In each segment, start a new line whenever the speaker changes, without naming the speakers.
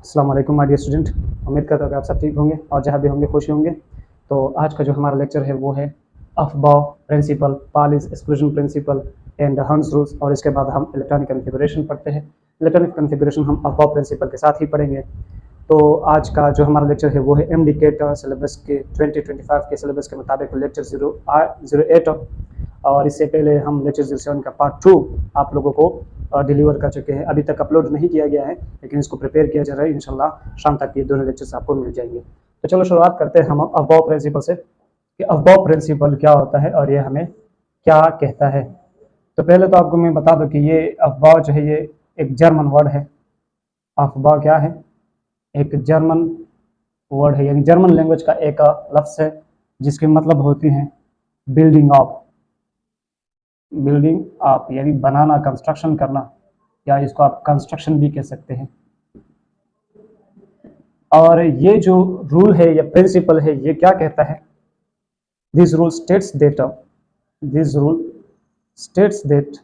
अस्सलाम वालेकुम my dear student. उम्मीद करता हूँ कि आप सब ठीक होंगे और जहाँ भी होंगे खुश होंगे। तो आज का जो हमारा लेक्चर है वो है Aufbau principal, पालीज exclusion principle and हंस रूल्स, और इसके बाद हम इलेक्ट्रॉनिक कन्फिगरेशन पढ़ते हैं। इलेक्ट्रॉनिक कन्फिगरेशन हम अफबाउ प्रिंसिपल के साथ ही पढ़ेंगे। तो आज का जो हमारा लेक्चर है वो है MD का सिलेबस के 2025 के सिलेबस के मुताबिक लेक्चर 08, और इससे पहले हम लेक्चर 07 का पार्ट 2 आप लोगों को डिलीवर कर चुके हैं। अभी तक अपलोड नहीं किया गया है, लेकिन इसको प्रिपेयर किया जा रहा है। इंशाल्लाह शाम तक ये दोनों लेक्चर्स आपको मिल जाएंगे। तो चलो शुरुआत करते हैं हम अफबाउ प्रिंसिपल से कि अफबाउ प्रिंसिपल क्या होता है और ये हमें क्या कहता है। तो पहले तो आपको मैं बता दूं कि ये अफबाउ जो है ये एक जर्मन वर्ड है। अफबाउ क्या है? एक जर्मन वर्ड है, यानी जर्मन लैंग्वेज का एक लफ्ज़ है जिसके मतलब होती हैं बिल्डिंग अप। बिल्डिंग अप यानी बनाना, कंस्ट्रक्शन करना, या इसको आप कंस्ट्रक्शन भी कह सकते हैं। और ये जो रूल है या प्रिंसिपल है ये क्या कहता है? This rule states that this rule states that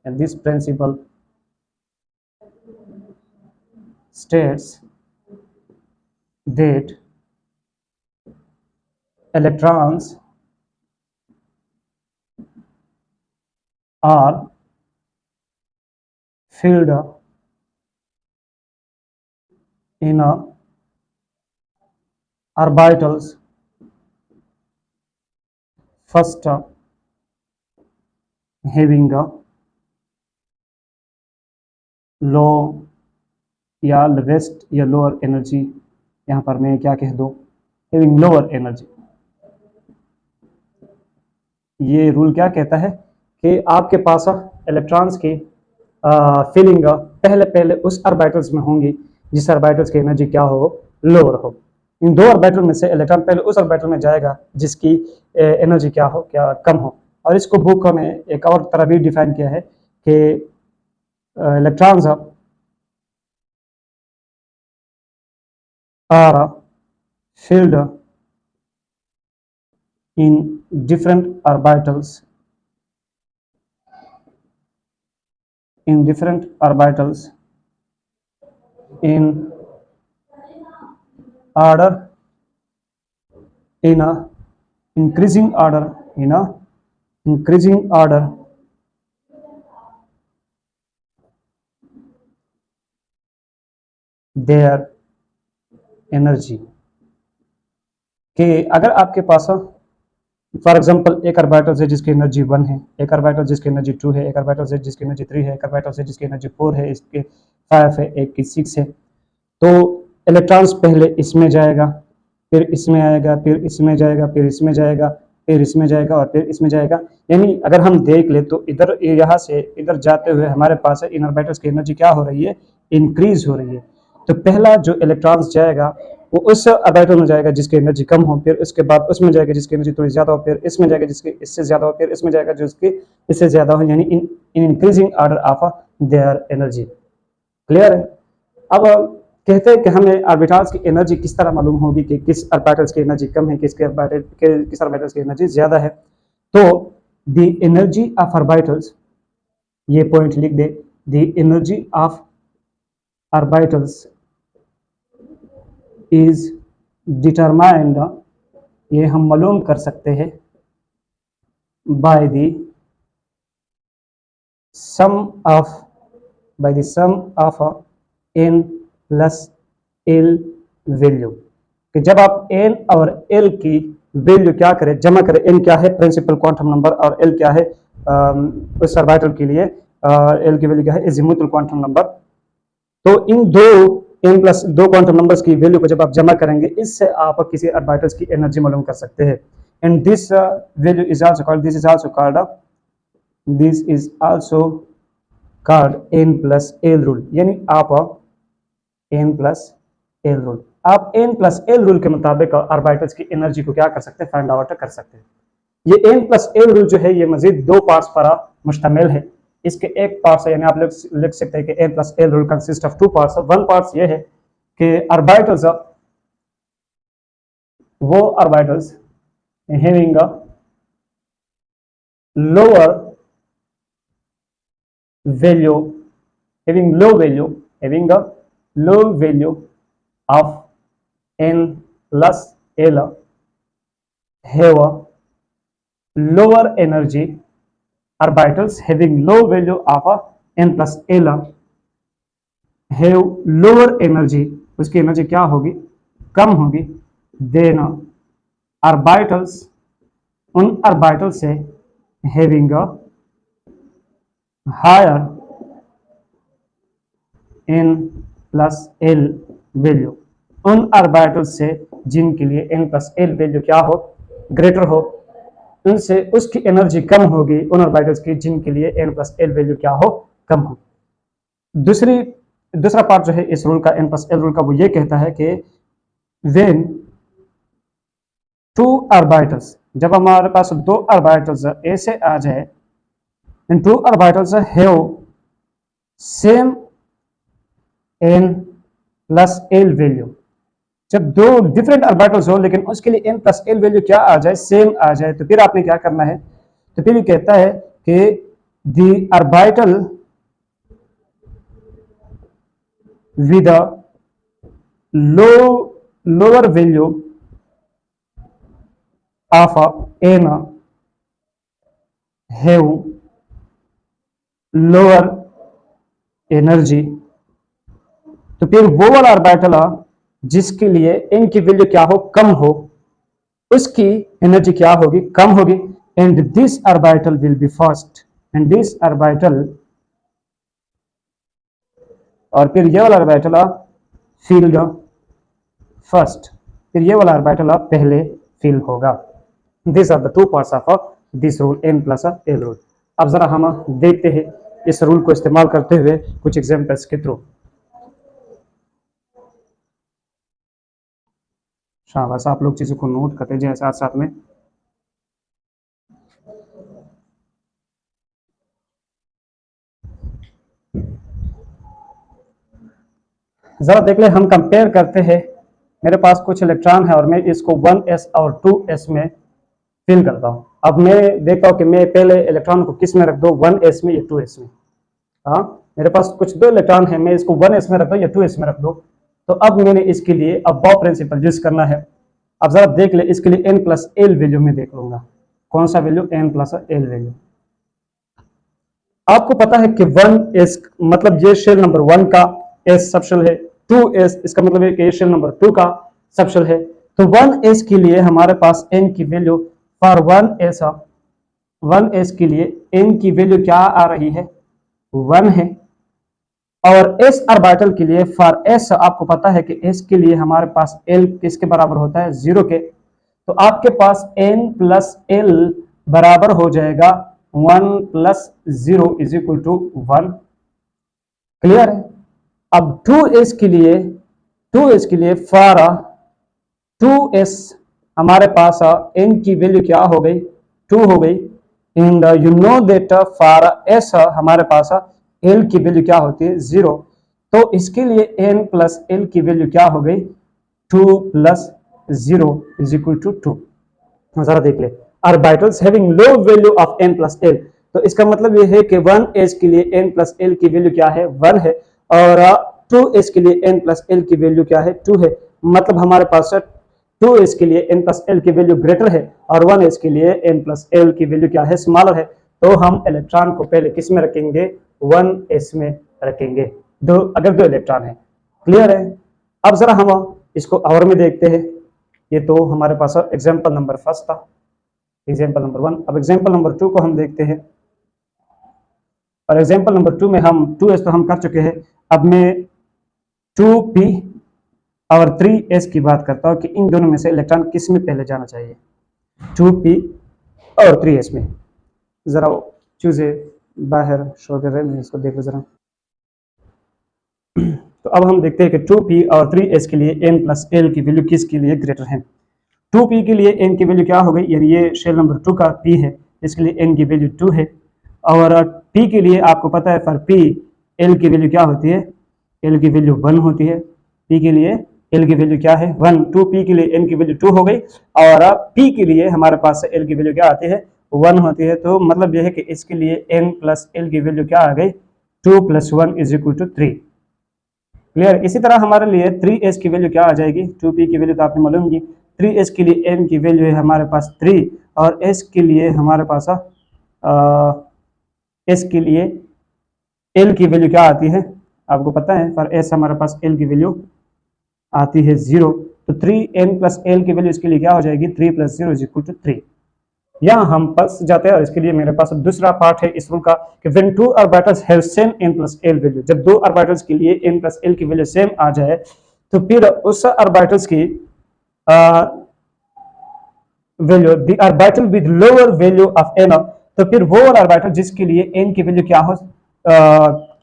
and this principle states that electrons are filled in orbitals first having a low या lowest या लोअर एनर्जी, यहाँ पर मैं क्या कह दूँ, हैविंग लोअर एनर्जी। ये रूल क्या कहता है कि आपके पास इलेक्ट्रॉन्स की फिलिंग पहले उस ऑर्बिटल्स में होंगी जिस ऑर्बिटल्स की एनर्जी क्या हो, लोअर हो। इन दो ऑर्बिटल में से इलेक्ट्रॉन पहले उस ऑर्बिटल में जाएगा जिसकी एनर्जी क्या हो, क्या कम हो। और इसको बुक में एक और तरह भी डिफाइन किया है कि electrons are filled in different orbitals in order, in a increasing order their energy. कि अगर आपके पास फॉर एग्जांपल एक ऑर्बिटल है जिसकी एनर्जी 1 है, एक ऑर्बिटल जिसकी एनर्जी 2 है, एक ऑर्बिटल है जिसकी एनर्जी 3 है, एक ऑर्बिटल है जिसकी एनर्जी 4 है, इसके 5 है, एक की 6 है। तो इलेक्ट्रॉन्स पहले इसमें जाएगा, फिर इसमें आएगा, फिर इसमें जाएगा, फिर इसमें जाएगा, फिर इसमें जाएगा और फिर इसमें जाएगा। यानी अगर हम देख ले तो इधर यहाँ से इधर जाते हुए हमारे पास इन ऑर्बिटल्स की एनर्जी क्या हो रही है, इंक्रीज हो रही है। तो पहला जो इलेक्ट्रॉन्स जाएगा वो उस ऑर्बिटल में जाएगा जिसकी एनर्जी कम हो, फिर उसके बाद उसमें जाएगा जिसकी एनर्जी थोड़ी ज्यादा हो, फिर इसमें जाएगा जिसकी इससे ज्यादा हो, फिर इसमें जाएगा जिसकी इससे ज्यादा हो, यानी in increasing order of their energy. Clear है? अब कहते हैं कि हमें ऑर्बिटल्स की एनर्जी किस तरह मालूम होगी कि किस ऑर्बिटल्स की एनर्जी कम है, किस ऑर्बिटल्स की एनर्जी ज्यादा है। तो द एनर्जी ऑफ ऑर्बिटल्स, ये पॉइंट लिख दे, the energy of orbitals is determined, ये हम मालूम कर सकते हैं, by the sum of n plus l value. कि जब आप n और l की वैल्यू क्या करें, जमा करें। n क्या है? प्रिंसिपल क्वांटम नंबर, और l क्या है उस ऑर्बिटल के लिए l की वैल्यू क्या है? Azimuthal quantum number. तो इन दो n प्लस दो क्वांटम नंबर्स की वैल्यू को जब आप जमा करेंगे, इससे आप किसी ऑर्बिटल्स की एनर्जी मालूम कर सकते हैं। And this value is also called, this is also called n plus l rule. यानी आप n प्लस l रूल, आप n प्लस l रूल के मुताबिक ऑर्बिटल्स की एनर्जी को क्या कर सकते हैं, फाइंड आउट कर सकते हैं। ये n प्लस l रूल जो है ये मजीद दो पार्ट्स पर मुश्तमिल है। इसके एक पार्ट है, यानी आप लिख सकते हैं कि n plus l rule consist of two parts. One part ये है कि ऑर्बिटल्स, वो orbitals having lower value, having low value of n plus l have a lower energy orbitals having low value of a n plus l have lower energy, उसकी energy क्या होगी, कम होगी, then orbitals, उन orbital से having a higher n plus l value, उन orbital से जिनके लिए n प्लस l वैल्यू क्या हो, ग्रेटर हो, उनसे उसकी एनर्जी कम होगी उन ऑर्बिटल्स की जिनके लिए n प्लस l वैल्यू क्या हो, कम हो। दूसरा पार्ट जो है इस रूल का, n प्लस l रूल का, वो ये कहता है कि व्हेन टू ऑर्बिटल्स, जब हमारे पास दो ऑर्बिटल्स ऐसे आ जाए, and two orbitals have same n plus l value, जब दो डिफरेंट ऑर्बिटल्स हो लेकिन उसके लिए n प्लस l वैल्यू क्या आ जाए, सेम आ जाए, तो फिर आपने क्या करना है, तो फिर ये कहता है कि the orbital with a lower value of n have lower energy, तो फिर वो वाला ऑर्बिटल जिसके लिए n की वैल्यू क्या हो, कम हो, उसकी एनर्जी क्या होगी, कम होगी, and this orbital will be first, and this orbital, और फिर ये वाला ऑर्बिटल फील्ड फर्स्ट, फिर ये वाला ऑर्बिटल पहले फील होगा। This are the two parts of this rule n plus l rule. अब जरा हम देखते हैं इस रूल को इस्तेमाल करते हुए कुछ एग्जांपल्स के थ्रू। शाबाश, आप लोग चीजों को नोट करते जाए साथ साथ में। जरा देख ले, हम कंपेयर करते हैं, मेरे पास कुछ इलेक्ट्रॉन है और मैं इसको 1s और 2s में फिल करता हूँ। अब मैं देखता हूँ कि मैं पहले इलेक्ट्रॉन को किस में रख दूँ, 1s में या 2s में। हाँ, मेरे पास कुछ दो इलेक्ट्रॉन है, मैं इसको 1s में रख दूँ या 2s में रख दूँ। तो अब मैंने इसके लिए अबव प्रिंसिपल यूज करना है। अब जरा देख ले, इसके लिए n प्लस l वैल्यू में देख लूंगा, कौन सा value, n plus l value. आपको पता है कि 1s मतलब ये शेल नंबर 1 का s सबशेल है, 2s इसका मतलब है कि ये शेल नंबर 2 का सबशेल है। तो 1s के लिए हमारे पास n की वैल्यू फॉर 1s के लिए n की वैल्यू क्या आ रही है, 1 है। और s ऑर्बिटल के लिए फॉर s आपको पता है कि s के लिए हमारे पास l किसके बराबर होता है, 0 के। तो आपके पास n प्लस l बराबर हो जाएगा 1 plus 0 is equal to 1। Clear है। अब 2s के लिए फॉर 2s हमारे पास n की वैल्यू क्या हो गई, 2 हो गई, and you know that for s हमारे पास l की वैल्यू क्या होती है, 0। तो इसके लिए n प्लस l की वैल्यू क्या हो गई, 2 प्लस 0 इज इक्वल टू 2। जरा देख ले, orbitals having low value of n plus l, तो इसका मतलब ये है कि 1s के लिए n प्लस l की वैल्यू क्या है, 1 है, और 2s के लिए n प्लस l की वैल्यू क्या है, 2 है। मतलब हमारे पास 2s के लिए n प्लस l की वैल्यू ग्रेटर है और 1s के लिए n प्लस l की वैल्यू क्या है, स्मॉलर है। तो हम इलेक्ट्रॉन को पहले किस में रखेंगे, 1s में रखेंगे, अगर दो इलेक्ट्रॉन है। क्लियर है। अब जरा हम इसको और में देखते हैं। ये तो हमारे पास एग्जाम्पल नंबर फर्स्ट था, एग्जाम्पल नंबर 1। अब एग्जाम्पल नंबर 2 को हम देखते हैं, और एग्जाम्पल नंबर 2 में हम 2s तो हम कर चुके हैं। अब मैं 2p और 3s की बात करता हूँ कि इन दोनों में से इलेक्ट्रॉन किस में पहले जाना चाहिए, 2p और 3s में। जरा चूजे बाहर शो कर रहे हैं, इसको देख लो जरा। तो अब हम देखते हैं कि 2p और 3s के लिए n प्लस l की वैल्यू किसके लिए ग्रेटर है। 2p के लिए n की वैल्यू क्या हो गई, यानी ये शेल नंबर 2 का p है, इसके लिए n की वैल्यू 2 है। और p के लिए आपको पता है फॉर p l की वैल्यू क्या होती है, l की वैल्यू 1 होती है। p के लिए l की वैल्यू क्या है, 1। 2p के लिए n की वैल्यू 2 हो गई, और p के लिए हमारे पास l की वैल्यू क्या आती है, 1 होती है। तो मतलब यह है कि इसके लिए n प्लस l की वैल्यू क्या आ गई, 2 plus 1 is equal to 3। Clear. इसी तरह हमारे लिए 3s की वैल्यू क्या आ जाएगी, 2p की वैल्यू तो आपने मालूम की, 3s के लिए n की वैल्यू है हमारे पास 3 और s के लिए हमारे पास s के लिए l की वैल्यू क्या आती है आपको पता है, फॉर s हमारे पास l की वैल्यू आती है 0। तो 3n प्लस l की वैल्यू इसके लिए क्या हो जाएगी, 3 प्लस 0 इज इक्वल टू 3। यहाँ हम फंस जाते हैं और इसके लिए मेरे पास दूसरा पार्ट है इस रूल का कि when two orbitals have same n plus l value, जब दो ऑर्बिटल्स के लिए n प्लस l की वैल्यू सेम आ जाए तो फिर उस ऑर्बिटल्स की value the orbital with lower value of n, तो फिर वो ऑर्बिटल जिसके लिए n की वैल्यू क्या हो,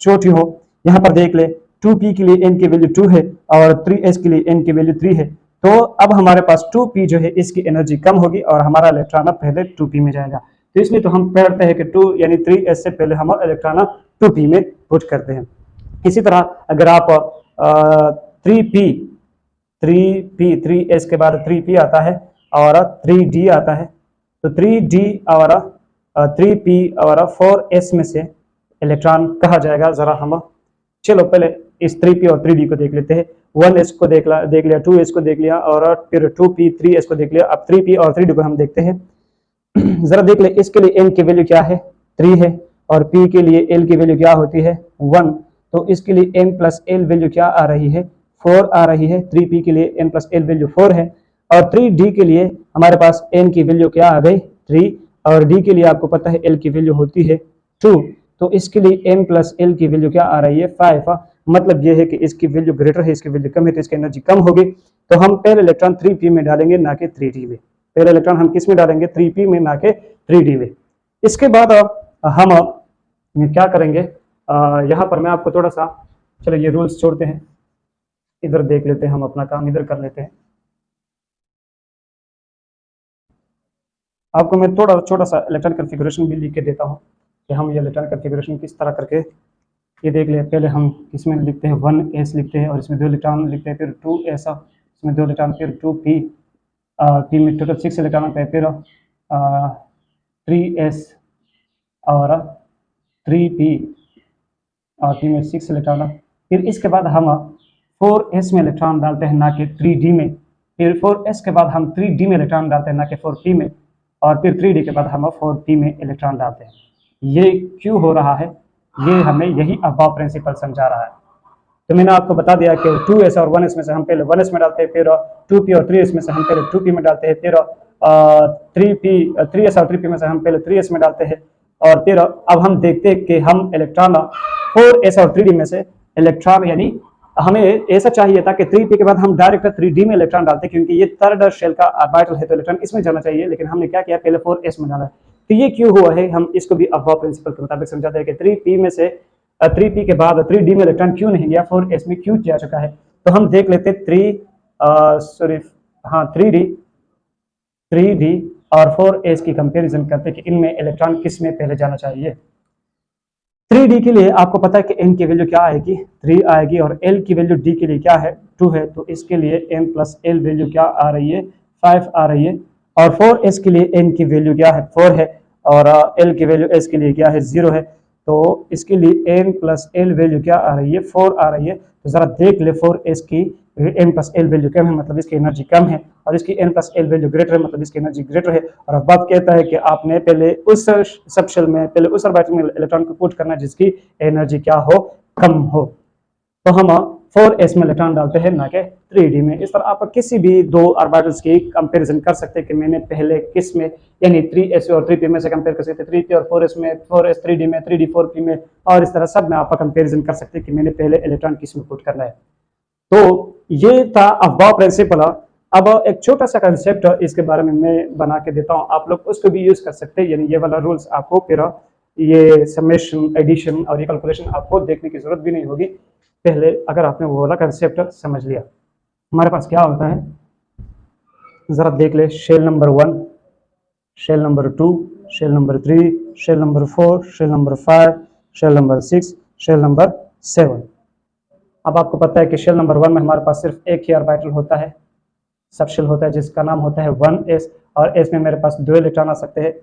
छोटी हो। यहाँ पर देख ले 2p के लिए n की वैल्यू 2 है और 3s के लिए n की वैल्यू 3 है, तो अब हमारे पास 2p जो है इसकी एनर्जी कम होगी और हमारा इलेक्ट्रॉन पहले 2p में जाएगा। तो इसलिए तो हम पढ़ते हैं कि 2 यानी 3s से पहले हम इलेक्ट्रॉन 2p में पुट करते हैं। इसी तरह अगर आप 3s के बाद 3p आता है और 3d आता है, तो 3d और 3p और 4s में से इलेक्ट्रॉन कहा जाएगा, जरा हम चलो पहले इस 3p और 3d को देख लेते हैं। 1s को देख लिया, 2s को देख लिया और फिर 2p 3s को देख लिया। अब 3p और 3d को हम देखते हैं। जरा देख ले, इसके लिए n की वैल्यू क्या है, 3 है और p के लिए l की वैल्यू क्या होती है, 1। तो इसके लिए n प्लस l वैल्यू क्या आ रही है, 4 आ रही है। 3p के लिए n प्लस l वैल्यू 4 है और 3d के लिए हमारे पास n की वैल्यू क्या आ गई, 3 और d के लिए आपको पता है l की वैल्यू होती है 2। तो इसके लिए n प्लस l की वैल्यू क्या आ रही है, 5। मतलब यह है कि इसकी वैल्यू ग्रेटर है, इसकी वैल्यू कम है, तो इसकी एनर्जी कम होगी। तो हम पहले इलेक्ट्रॉन 3p में डालेंगे ना कि 3d में। पहले इलेक्ट्रॉन हम किस में डालेंगे, 3p में ना कि 3d में। इसके बाद हम क्या करेंगे, यहाँ पर मैं आपको थोड़ा सा, चलो ये रूल्स छोड़ते हैं, इधर देख लेते हैं, हम अपना काम इधर कर लेते हैं। आपको मैं थोड़ा छोटा सा इलेक्ट्रॉन कॉन्फ़िगरेशन भी लिख के देता हूँ कि हम ये इलेक्ट्रॉन कॉन्फ़िगरेशन किस तरह करके ये देख ले। पहले हम इसमें लिखते हैं 1s लिखते हैं और इसमें 2 इलेक्ट्रॉन लिखते हैं, फिर 2s इसमें 2 इलेक्ट्रॉन, फिर 2p p में टोटल 6 इलेक्ट्रॉन होते हैं, फिर 3s और 3p और p में 6 इलेक्ट्रॉन। फिर इसके बाद हम 4s में इलेक्ट्रॉन डालते हैं ना कि 3d में। फिर 4s के बाद हम 3d में इलेक्ट्रॉन डालते हैं ना कि 4p में, और फिर 3d के बाद हम 4p में इलेक्ट्रॉन डालते हैं। ये क्यों हो रहा है, ये हमें यही अबाव प्रिंसिपल समझा रहा है। तो मैंने आपको बता दिया कि 2s और 1s में से हम पहले 1s में डालते हैं, फिर 2p और 3s में से हम पहले 2p में डालते हैं, फिर 3s और 3p में से हम पहले 3s में डालते हैं, और फिर अब हम देखते हैं कि हम इलेक्ट्रॉन 4s और 3d में से इलेक्ट्रॉन, यानी हमें ऐसा चाहिए था कि 3p के बाद हम डायरेक्ट 3d में इलेक्ट्रॉन डालते, क्योंकि ये थर्ड शेल का ऑर्बिटल है तो इलेक्ट्रॉन इसमें जाना चाहिए, लेकिन हमने क्या किया, पहले 4s में डाला। तो ये क्यों हुआ है, हम इसको भी अफवाह प्रिंसिपल के मुताबिक समझाते हैं कि 3p में से 3p के बाद 3d में इलेक्ट्रॉन क्यों नहीं गया, 4s में क्यों जा चुका है। तो हम देख लेते 3d और 4s की कंपैरिजन करते कि इनमें इलेक्ट्रॉन किस में पहले जाना चाहिए। 3d के लिए आपको पता है कि n की वैल्यू क्या आएगी, 3 आएगी, और l की वैल्यू d के लिए क्या है, 2 है, तो इसके लिए n प्लस l वैल्यू क्या आ रही है, 5 आ रही है। और 4s के लिए n की वैल्यू क्या है, 4 है, और l की वैल्यू s के लिए क्या है, 0 है। तो इसके लिए n प्लस l वैल्यू क्या आ रही है, 4 आ रही है। तो जरा देख ले 4s की n प्लस l वैल्यू कम है, मतलब इसकी एनर्जी कम है, और इसकी n plus l value greater है, मतलब इसकी एनर्जी ग्रेटर है। और अब बात कहता है कि आपने पहले उस सबशेल में, पहले उस ऑर्बिटल में इलेक्ट्रॉन को पुट करना जिसकी एनर्जी क्या हो, कम हो। तो हम 4s में इलेक्ट्रॉन डालते हैं ना कि 3d में। इस तरह आप किसी भी दो ऑर्बिटल्स की कंपैरिजन कर सकते हैं कि मैंने पहले किस में, यानी 3s और 3p में से कंपेयर कर सकते हैं, 3p और 4s में, 4s 3d में, 3d 4p में, और इस तरह सब में आप कंपैरिजन कर सकते हैं कि मैंने पहले इलेक्ट्रॉन किस में पुट करना है। तो ये था अफवाह प्रिंसिपल। अब एक छोटा सा कंसेप्ट इसके बारे में मैं बना के देता हूँ, आप लोग उसको भी यूज कर सकते हैं। यानी ये वाला रूल्स आपको, फिर ये समेशन, एडिशन और ये कैलकुलेशन आपको देखने की जरूरत भी नहीं होगी, पहले अगर आपने वो वाला कंसेप्ट समझ लिया। हमारे पास क्या होता है, जरा देख ले, shell number 1, shell number 2, shell number 3, shell number 4, shell number 5, shell number 6, shell number 7। अब आपको पता है कि शेल नंबर 1 में हमारे पास सिर्फ एक ही ऑर्बिटल होता है, सबशेल होता है, जिसका नाम होता है 1s, और s में मेरे पास 2 इलेक्ट्रॉन आ सकते हैं।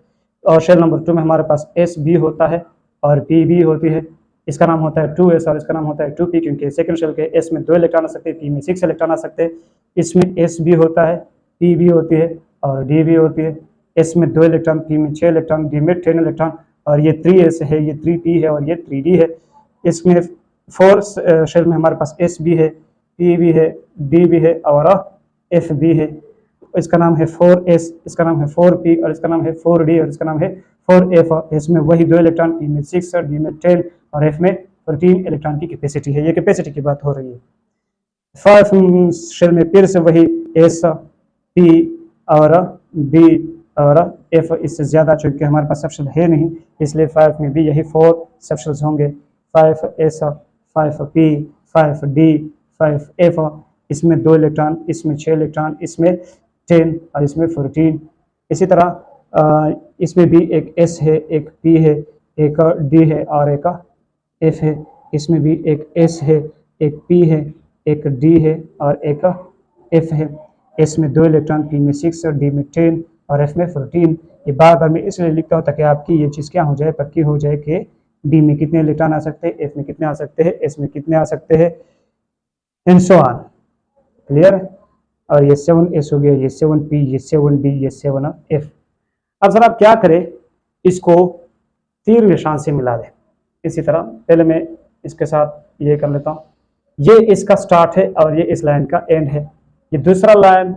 और शेल नंबर 2 में हमारे पास s भी होता है और p भी होती है, इसका नाम होता है 2s और इसका नाम होता है 2p, क्योंकि सेकंड शेल के s में 2 इलेक्ट्रॉन आ सकते हैं, p में 6 इलेक्ट्रॉन आ सकते हैं। इसमें s भी होता है, p भी होती है और d भी होती है। s में 2 इलेक्ट्रॉन, p में 6 इलेक्ट्रॉन, d में 10 इलेक्ट्रॉन, और ये 3s है, ये 3p है और ये 3d है। इसमें 4 शेल में हमारे पास s भी है, p भी है, d भी है और f भी है। इसका नाम है 4s, इसका नाम है 4p और इसका नाम है 4d और इसका नाम है 4f। इसमें वही 2 इलेक्ट्रॉन, p में 6 और d में 10 और f में 14 इलेक्ट्रॉन की कैपेसिटी है। ये कैपेसिटी की बात हो रही है। 5 शेल में फिर से वही s, p और d और f, इससे ज़्यादा चूंकि हमारे पास सबशेल है नहीं, इसलिए 5 में भी यही 4 सबशेल्स होंगे। 5s, 5p, 5d, 5f। इसमें 2 इलेक्ट्रॉन, इसमें 6 इलेक्ट्रॉन, इसमें 10 और इसमें 14। इसी तरह इसमें भी एक s है, एक p है, एक d है और एक f है। इसमें भी एक s है, एक p है, एक d है और एक f है। s में 2 इलेक्ट्रॉन, p में 6 और d में 10 और f में 14। ये बार बार मैं इसलिए लिखता हूँ ताकि आपकी ये चीज़ क्या हो जाए, पक्की हो जाए कि d में कितने इलेक्ट्रॉन आ सकते हैं, f में कितने आ सकते हैं, s में कितने आ सकते हैं, एंड सो ऑन। क्लियर? और ये 7s हो गया, ये 7p, ये 7d, ये 7f। अब जरा आप क्या करें, इसको तीर निशान से मिला दें। इसी तरह पहले मैं इसके साथ ये कर लेता हूँ, ये इसका स्टार्ट है और ये इस लाइन का एंड है। ये दूसरा लाइन,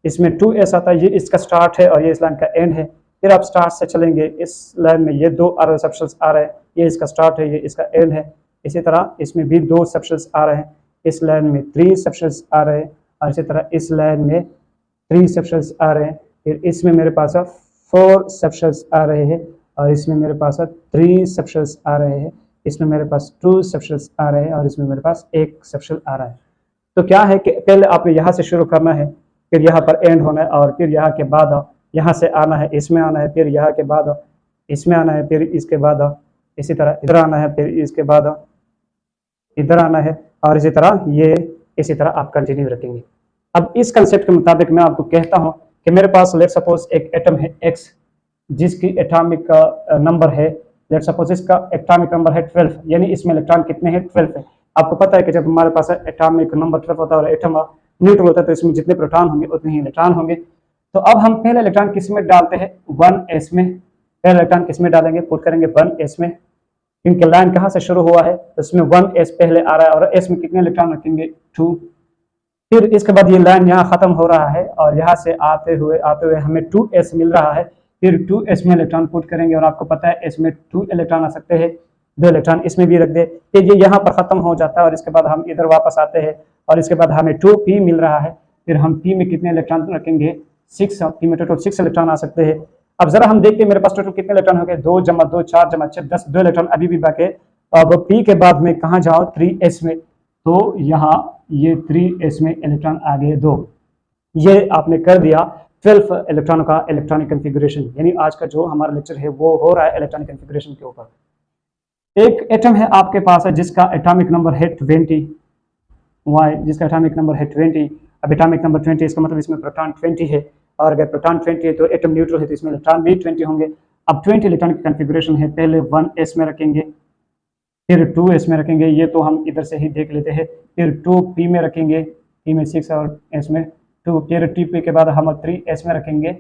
इसमें 2s आता है, ये इसका स्टार्ट है और ये इस लाइन का एंड है। फिर आप स्टार्ट से चलेंगे, इस लाइन में ये 2 सबशेल्स आ रहे हैं, ये इसका स्टार्ट है, ये इसका एंड है। इसी तरह इसमें भी 2 सबशेल्स आ रहे हैं, इस लाइन में 3 सबशेल्स आ रहे हैं और इसी तरह इस लाइन में 3 सबशेल्स आ रहे हैं। फिर इसमें मेरे पास 4 सबशेल्स आ रहे हैं और इसमें मेरे पास 3 सबशेल्स आ रहे हैं, इसमें मेरे पास 2 सबशेल्स आ रहे हैं और इसमें मेरे पास 1 सबशेल आ रहा है। तो क्या है कि पहले आपने यहाँ से शुरू करना है, फिर यहाँ पर एंड होना है और फिर यहाँ के बाद यहाँ से आना है, इसमें आना है, फिर यहाँ के बाद इसमें आना है, फिर इसके बाद इसी तरह इधर आना है, फिर इसके बाद इधर आना है और इसी तरह ये, इसी तरह आप कंटिन्यू रखेंगे। अब इस कंसेप्ट के मुताबिक मैं आपको कहता हूँ कि मेरे पास लेट सपोज एक एटम है x, जिसकी एटॉमिक नंबर है, लेट सपोज इसका एटॉमिक नंबर है 12, यानी इसमें इलेक्ट्रॉन कितने हैं, 12 है। आपको पता है कि जब हमारे पास एटॉमिक नंबर 12 होता है और एटम न्यूट्रल होता है तो इसमें जितने प्रोटॉन होंगे उतने ही इलेक्ट्रॉन होंगे। तो अब हम पहले इलेक्ट्रॉन किस में डालते हैं, 1s में। पहले इलेक्ट्रॉन किस में डालेंगे, पुट करेंगे 1s में, क्योंकि लाइन कहाँ से शुरू हुआ है, तो इसमें 1s पहले आ रहा है और s में कितने इलेक्ट्रॉन रखेंगे, 2। फिर इसके बाद ये लाइन यहाँ खत्म हो रहा है और यहाँ से आते हुए हमें 2s मिल रहा है। फिर 2s में इलेक्ट्रॉन पुट करेंगे और आपको पता है s में 2 इलेक्ट्रॉन आ सकते हैं, 2 इलेक्ट्रॉन इसमें भी रख दे। फिर ये यहाँ पर खत्म हो जाता है और इसके बाद हम इधर वापस आते हैं और इसके बाद हमें 2p मिल रहा है। फिर हम p में कितने इलेक्ट्रॉन रखेंगे, 6। p में टोटल 6 इलेक्ट्रॉन आ सकते हैं। अब जरा हम देखते हैं मेरे पास टोटल कितने इलेक्ट्रॉन हो गए, 2 जमा 2 4 जमा 6 10, 2 इलेक्ट्रॉन अभी भी बाकी। अब p के बाद में कहाँ जाओ, 3s में, तो यहाँ ये 3s में इलेक्ट्रॉन आ गए 2। ये आपने कर दिया 12 इलेक्ट्रॉन का इलेक्ट्रॉनिक कन्फिगरेशन। यानी आज का जो हमारा लेक्चर है वो हो रहा है इलेक्ट्रॉनिक कन्फिगरेशन के ऊपर। एक एटम है आपके पास है जिसका एटॉमिक नंबर है 20, y, जिसका एटॉमिक नंबर है 20। अब एटॉमिक नंबर 20 इसका मतलब इसमें प्रोटॉन 20 है और अगर प्रोटॉन 20 है तो एटम न्यूट्रल है तो इसमें इलेक्ट्रॉन भी 20 होंगे। अब 20 इलेक्ट्रॉनिक कन्फिगरेशन है, पहले 1s में रखेंगे, फिर 2s में रखेंगे, ये तो हम इधर से ही देख लेते हैं। फिर 2p में रखेंगे, p में 6 और s में 2। फिर 2p के बाद हम 3s में रखेंगे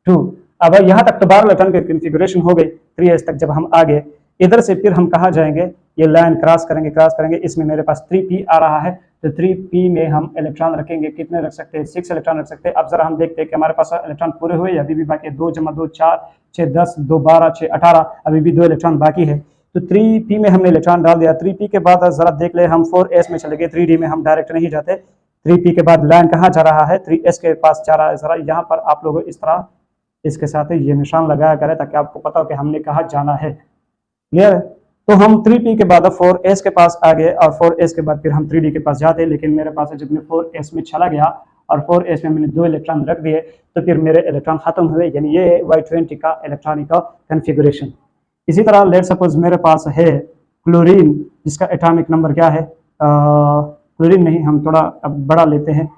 2। अब यहाँ तक तो 12 इलेक्ट्रॉन की कन्फिगरेशन हो गई। 3s तक जब हम आ गए, इधर से फिर हम कहाँ जाएंगे, ये लाइन क्रॉस करेंगे। इसमें मेरे पास 3p आ रहा है तो 3p में हम इलेक्ट्रॉन रखेंगे, कितने रख सकते हैं, 6 इलेक्ट्रॉन रख सकते हैं। अब जरा हम देखते हैं कि हमारे पास इलेक्ट्रॉन पूरे हुए या अभी भी बाकी है। 2 जमा 2 4 6 10, 2 12 6 18, अभी भी 2 इलेक्ट्रॉन बाकी है। तो 3p में हमने इलेक्ट्रॉन डाल दिया। 3p के बाद जरा देख ले, हम 4s में चले गए, 3d में हम डायरेक्ट नहीं जाते। 3p के बाद लाइन कहाँ जा रहा है, 3s के पास जा रहा है। जरा यहाँ पर आप लोग इस तरह इसके साथ ये निशान लगाया करें ताकि आपको पता हो कि हमने कहाँ जाना है। क्लियर है? तो हम 3p के बाद 4s के पास आ गए और 4s के बाद फिर हम 3d के पास जाते। लेकिन मेरे पास जब मैं 4s में चला गया और 4s में मैंने 2 इलेक्ट्रॉन रख दिए तो फिर मेरे इलेक्ट्रॉन खत्म हुए, यानी ये y20 का इलेक्ट्रॉनिक कन्फिगरेशन। इसी तरह लेट सपोज मेरे पास है क्लोरीन, जिसका एटॉमिक नंबर क्या है, क्लोरीन नहीं, हम थोड़ा अब बड़ा लेते हैं,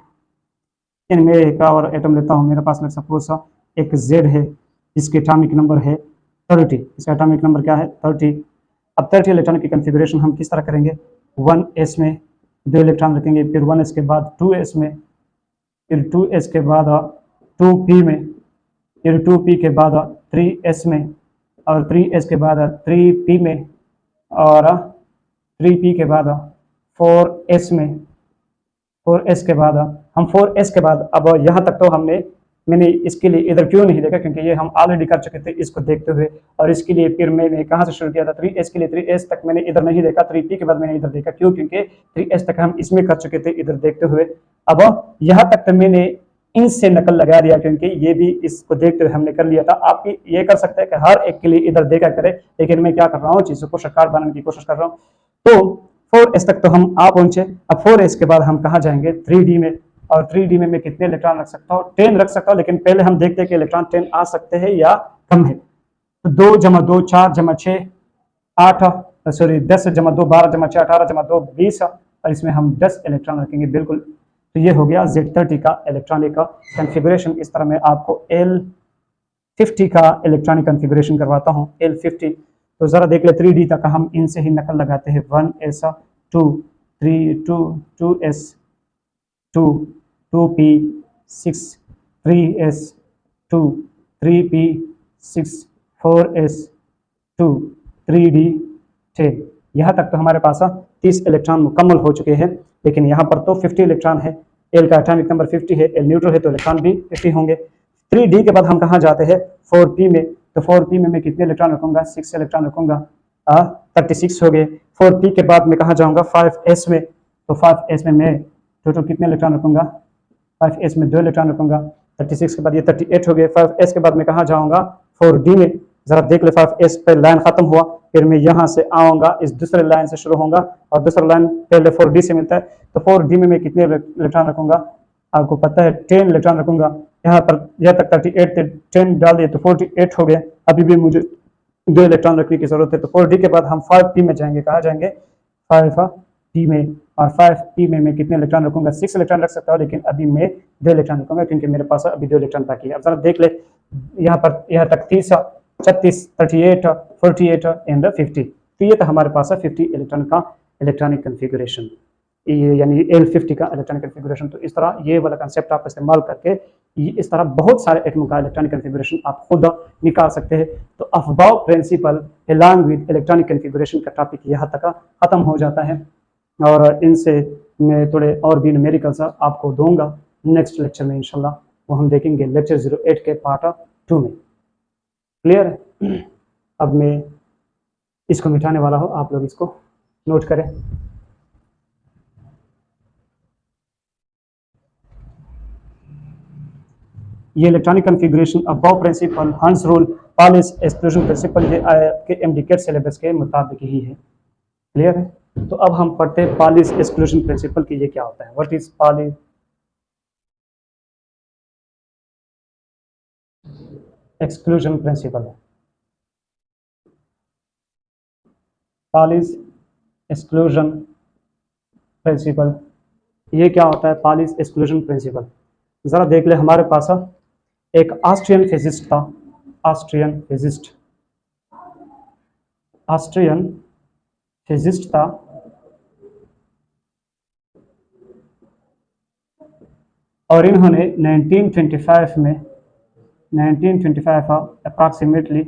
मैं एक और एटम लेता हूँ। मेरे पास लेट सपोज एक Z है जिसके एटॉमिक नंबर है 30। इसका एटॉमिक नंबर क्या है, 30। अब 30 इलेक्ट्रॉन की कन्फिगरेशन हम किस तरह करेंगे, 1s में 2 इलेक्ट्रॉन रखेंगे, फिर 1s के बाद 2s में, फिर 2s के बाद 2p में, फिर 2p के बाद 3s में, और 3s के बाद 3p में, और 3p के बाद 4s में, 4s के बाद हम 4s के बाद, अब यहाँ तक तो मैंने इसके लिए इधर क्यों नहीं देखा, क्योंकि ये हम ऑलरेडी कर चुके थे इसको देखते हुए, और इसके लिए फिर मैंने कहाँ से शुरू किया था, 3s के लिए 3s तक मैंने इधर नहीं देखा, 3p के बाद मैंने इधर देखा, क्यों, क्योंकि 3s तक हम इसमें कर चुके थे इधर देखते हुए। अब यहाँ तक तो मैंने इनसे नकल लगा दिया, क्योंकि ये भी इसको देखते हुए हमने कर लिया था। आप ये कर सकते हैं कि हर एक के लिए इधर देखा करें, लेकिन मैं क्या कर रहा हूँ, चीज़ों को शक्कार बनाने की कोशिश कर रहा हूँ। तो 4s तक तो हम आ पहुंचे। अब 4s के बाद हम कहाँ जाएंगे, 3d में, और 3d में मैं कितने इलेक्ट्रॉन रख सकता हूँ, 10 रख सकता हूँ, लेकिन पहले हम देखते हैं कि इलेक्ट्रॉन 10 आ सकते हैं या कम है। तो 2 जमा 2 4 जमा 6 8 सॉरी 10 जमा 2 12 जमा 6 18 जमा 2 20, और इसमें हम 10 इलेक्ट्रॉन रखेंगे, बिल्कुल। तो ये हो गया Z30 का इलेक्ट्रॉनिक कन्फिगरेशन। इस तरह मैं आपको L50 का इलेक्ट्रॉनिक कन्फिगरेशन करवाता हूँ, L50। तो ज़रा देख ले, 3D तक हम इनसे ही नकल लगाते हैं, 1s 2 3 2 2s 2 2p 6 3s 2 3p 6 4s 2 3d 10। यहाँ तक तो हमारे पास 30 इलेक्ट्रॉन मुकम्मल हो चुके हैं, लेकिन यहाँ पर तो 50 इलेक्ट्रॉन है। L का एटॉमिक नंबर 50 है, L न्यूट्रल है, तो इलेक्ट्रॉन भी 50 होंगे। 3d के बाद हम कहाँ जाते हैं, 4p में। तो 4p में मैं कितने इलेक्ट्रॉन रखूंगा, 6 इलेक्ट्रॉन रखूंगा, 36 हो गए। 4p के बाद मैं कहाँ जाऊँगा, 5s में। तो 5s में मैं टोटल कितने इलेक्ट्रॉन रखूंगा, 5s में 2 इलेक्ट्रॉन रखूंगा, 36 के बाद ये 38 हो गए। 5s के बाद मैं कहाँ जाऊँगा, 4d में। जरा देख ले, 5s पे लाइन खत्म हुआ, फिर मैं यहाँ से आऊँगा, इस दूसरे लाइन से शुरू होगा, और दूसरा लाइन पहले 4d से मिलता है। तो 4d में मैं कितने इलेक्ट्रॉन रखूंगा, आपको पता है 10 इलेक्ट्रॉन रखूंगा। यहाँ पर यहाँ तक 38 थे, 10 डाल दिए तो 48 हो गए। अभी भी मुझे 2 इलेक्ट्रॉन रखने की जरूरत है। तो 4d के बाद हम 5p में जाएंगे, कहाँ जाएंगे, 5p में। और 5p में मैं कितने इलेक्ट्रॉन रखूंगा, 6 इलेक्ट्रॉन रख सकता हूँ, लेकिन अभी मैं 2 इलेक्ट्रॉन रखूंगा, क्योंकि मेरे पास अभी 2 इलेक्ट्रॉन बाकी है। अब जरा देख ले, यहाँ पर यहाँ तक 30 36 38 48 एंड 50। तो ये तो हमारे पास है 50 इलेक्ट्रॉन का इलेक्ट्रॉनिक कन्फिगरेशन, यानी L50 का इलेक्ट्रॉनिक कन्फिगरेशन। तो इस तरह ये वाला कंसेप्ट आप इस्तेमाल करके इस तरह बहुत सारे एटमों का इलेक्ट्रॉनिक कन्फिगरेशन आप खुद निकाल सकते हैं। तो Aufbau principle along with electronic configuration का टॉपिक यहाँ तक खत्म हो जाता है, और इनसे मैं थोड़े और भी न्यूमेरिकल्स आपको दूंगा नेक्स्ट लेक्चर में इंशाल्लाह। वो हम देखेंगे लेक्चर 08 के पार्ट 2 में। क्लियर है? अब मैं इसको मिटाने वाला हूँ, आप लोग इसको नोट करें। ये इलेक्ट्रॉनिक कन्फिगरेशन अबाउ प्रिंसिपल, हंस रूल, पालिस एक्सक्लूजन प्रिंसिपल, ये आपके एमडीकेट सिलेबस के मुताबिक ही है। क्लियर है? तो अब हम पढ़ते हैं पालिस एक्सक्लूजन प्रिंसिपल की ये क्या होता है, what is polish exclusion principal. Pauli's exclusion principal ये क्या होता है, पालिस एक्सक्लूजन प्रिंसिपल। ज़रा देख ले, हमारे पास एक ऑस्ट्रियन फिजिस्ट था, ऑस्ट्रियन फिजिस्ट था, और इन्होंने 1925 में अप्रॉक्सीमेटली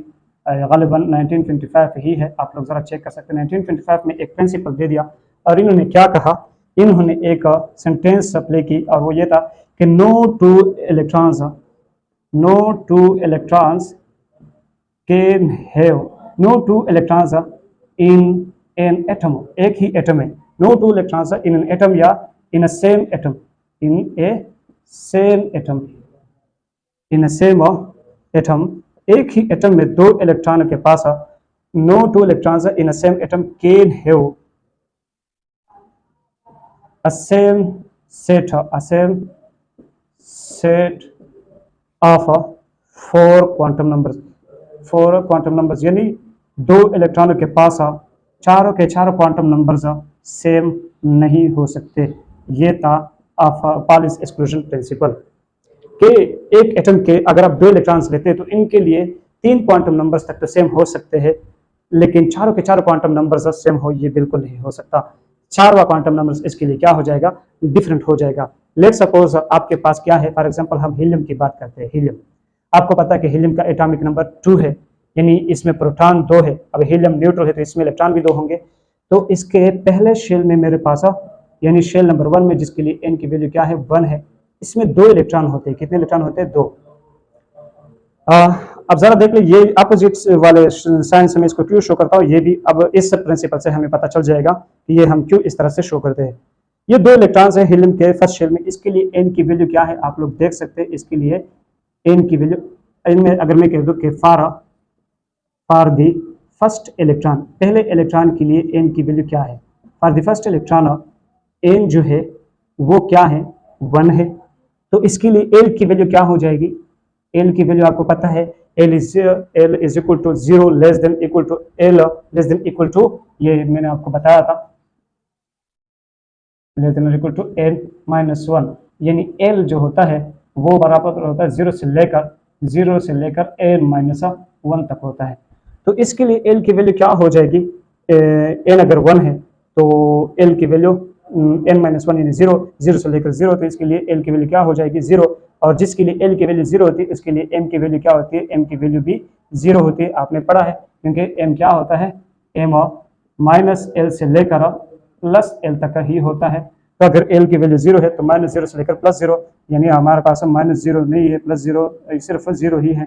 ग़ालिबन 1925 ही है, आप लोग ज़रा चेक कर सकते हैं। 1925 में एक प्रिंसिपल दे दिया, और इन्होंने क्या कहा, इन्होंने एक सेंटेंस अप्लाई की, और वो ये था कि no two electrons can have no two electrons in an atom, एक ही एटम है, no two electrons in an atom या in a same atom, in a same atom, एक ही एटम में 2 इलेक्ट्रॉन के पास, no two electrons in a same atom can have a same set of 4 quantum numbers, यानी 2 इलेक्ट्रॉनों के पास चारों के चारों क्वांटम नंबर्स सेम नहीं हो सकते। ये था पालिस एक्सक्लूजन प्रिंसिपल कि एक एटम के अगर आप 2 इलेक्ट्रॉन्स लेते हैं तो इनके लिए 3 क्वांटम नंबर्स तक तो सेम हो सकते हैं, लेकिन चारों के चारों क्वांटम नंबर्स सेम हो, ये बिल्कुल नहीं हो सकता। चारवा क्वांटम नंबर इसके लिए क्या हो जाएगा, डिफरेंट हो जाएगा। लेट सपोज आपके पास क्या है, फॉर एग्जांपल हम हीलियम की बात करते हैं। हीलियम, आपको पता है कि हीलियम का एटॉमिक नंबर 2 है, यानी इसमें प्रोटॉन 2 है। अब हीलियम न्यूट्रल है तो इसमें इलेक्ट्रॉन भी 2 होंगे। तो इसके पहले शेल में मेरे पास यानी शेल नंबर 1 में, जिसके लिए n की वैल्यू क्या है 1 है, इसमें 2 इलेक्ट्रॉन होते हैं। कितने इलेक्ट्रॉन होते हैं, 2। अब जरा देख लो, ये अपोजिट वाले साइन से मैं इसको क्यों शो करता हूँ, ये भी अब इस प्रिंसिपल से हमें पता चल जाएगा कि ये हम क्यों इस तरह से शो करते हैं। ये 2 इलेक्ट्रॉन्स है हीलियम के फर्स्ट शेल में, इसके लिए n की वैल्यू क्या है आप लोग देख सकते हैं। इसके लिए n की वैल्यू, इनमें अगर मैं कह दूं कि फॉर दी फर्स्ट इलेक्ट्रॉन, पहले इलेक्ट्रॉन के लिए n की वैल्यू क्या है, for the first electron n जो है वो क्या है 1 है। तो इसके लिए l की वैल्यू क्या हो जाएगी, l की वैल्यू आपको पता है l is equal to 0 less than equal to l less than equal to, ये मैंने आपको बताया था, less than equal to n minus 1, यानी l जो होता है वो बराबर होता है 0 से लेकर n माइनस 1 तक होता है। तो इसके लिए l की वैल्यू क्या हो जाएगी, n अगर 1 है तो l की वैल्यू n माइनस 1 यानी 0 से लेकर 0, तो इसके लिए l की वैल्यू क्या हो जाएगी 0। और जिसके लिए l की वैल्यू 0 होती है इसके लिए m की वैल्यू क्या होती है, m की वैल्यू भी 0 होती है। आपने पढ़ा है, क्योंकि m क्या होता है, m माइनस l से लेकर प्लस l तक ही होता है। तो अगर l की वैल्यू 0 है तो माइनस 0 से लेकर प्लस 0, यानी हमारे पास माइनस 0 नहीं है, प्लस 0, सिर्फ 0 ही है।